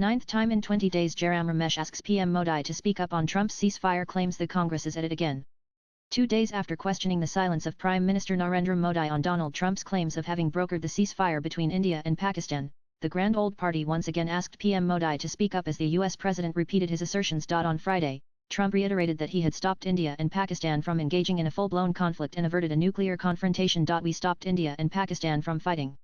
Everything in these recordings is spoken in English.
Ninth time in 20 days Jairam Ramesh asks PM Modi to speak up on Trump's ceasefire claims. The Congress is at it again. 2 days after questioning the silence of Prime Minister Narendra Modi on Donald Trump's claims of having brokered the ceasefire between India and Pakistan, the Grand Old Party once again asked PM Modi to speak up as the US president repeated his assertions. On Friday, Trump reiterated that he had stopped India and Pakistan from engaging in a full-blown conflict and averted a nuclear confrontation. We stopped India and Pakistan from fighting.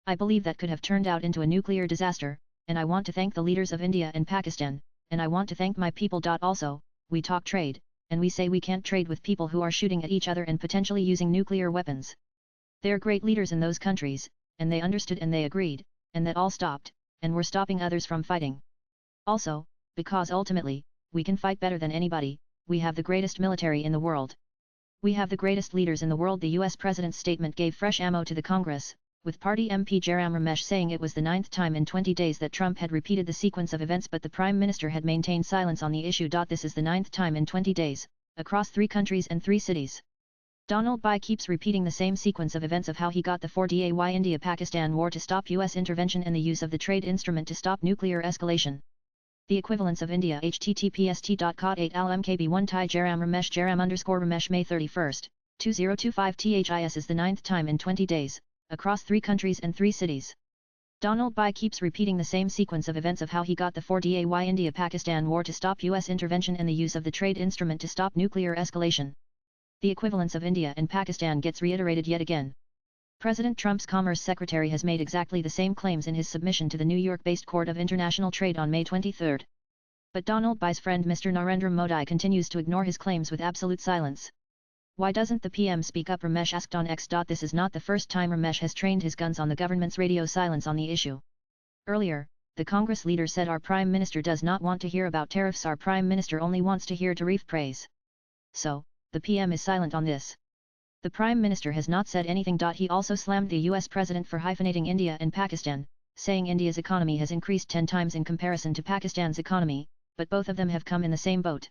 I believe that could have turned out into a nuclear disaster, and I want to thank the leaders of India and Pakistan, and I want to thank my people. Also, we talk trade, and we say we can't trade with people who are shooting at each other and potentially using nuclear weapons. They're great leaders in those countries, and they understood and they agreed, and that all stopped, and we're stopping others from fighting. Also, because ultimately, we can fight better than anybody, we have the greatest military in the world. We have the greatest leaders in the world. The US president's statement gave fresh ammo to the Congress, with party MP Jairam Ramesh saying it was the 9th time in 20 days that Trump had repeated the sequence of events, but the Prime Minister had maintained silence on the issue. This is the 9th time in 20 days, across 3 countries and 3 cities. Donald Bai keeps repeating the same sequence of events of how he got the 4-day India-Pakistan war to stop US intervention and the use of the trade instrument to stop nuclear escalation. The equivalence of India. https://t.cot8almkb1 Thai Jairam Ramesh Jairam_Ramesh May 31, 2025 THIS is the 9th time in 20 days, across 3 countries and 3 cities. Donald Bai keeps repeating the same sequence of events of how he got the 4-day India-Pakistan war to stop US intervention and the use of the trade instrument to stop nuclear escalation. The equivalence of India and Pakistan gets reiterated yet again. President Trump's Commerce Secretary has made exactly the same claims in his submission to the New York-based Court of International Trade on May 23. But Donald Bai's friend Mr. Narendra Modi continues to ignore his claims with absolute silence. Why doesn't the PM speak up? Ramesh asked on X. This is not the first time Ramesh has trained his guns on the government's radio silence on the issue. Earlier, the Congress leader said our Prime Minister does not want to hear about tariffs, our Prime Minister only wants to hear tariff praise. So, the PM is silent on this. The Prime Minister has not said anything. He also slammed the US President for hyphenating India and Pakistan, saying India's economy has increased 10 times in comparison to Pakistan's economy, but both of them have come in the same boat.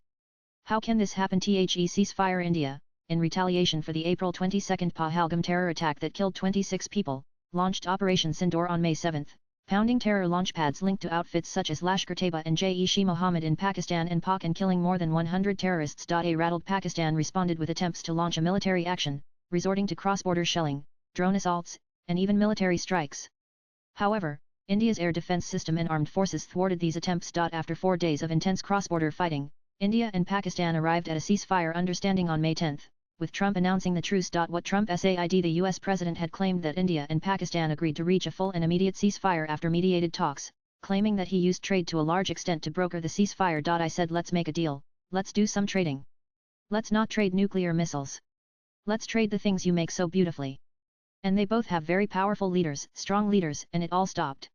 How can this happen? Ceasefire India, in retaliation for the April 22 Pahalgam terror attack that killed 26 people, launched Operation Sindoor on May 7, pounding terror launchpads linked to outfits such as Lashkar-Taiba and Jaish-e-Mohammed in Pakistan and Pak and killing more than 100 terrorists. A rattled Pakistan responded with attempts to launch a military action, resorting to cross-border shelling, drone assaults, and even military strikes. However, India's air defense system and armed forces thwarted these attempts. After 4 days of intense cross-border fighting, India and Pakistan arrived at a ceasefire understanding on May 10, with Trump announcing the truce. What Trump said? The US president had claimed that India and Pakistan agreed to reach a full and immediate ceasefire after mediated talks, claiming that he used trade to a large extent to broker the ceasefire. I said let's make a deal, let's do some trading. Let's not trade nuclear missiles. Let's trade the things you make so beautifully. And they both have very powerful leaders, strong leaders, and it all stopped.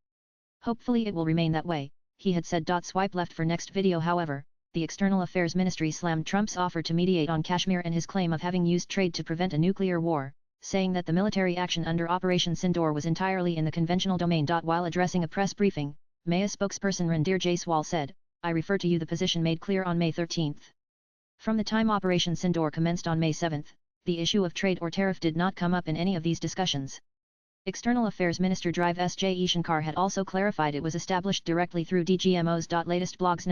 Hopefully it will remain that way, he had said. Swipe left for next video. However, the External Affairs Ministry slammed Trump's offer to mediate on Kashmir and his claim of having used trade to prevent a nuclear war, saying that the military action under Operation Sindoor was entirely in the conventional domain. While addressing a press briefing, Maya spokesperson Randir Jaiswal said, "I refer to you the position made clear on May 13. From the time Operation Sindoor commenced on May 7, the issue of trade or tariff did not come up in any of these discussions." External Affairs Minister Drive S. J. Shankar had also clarified it was established directly through DGMO's. Latest blogs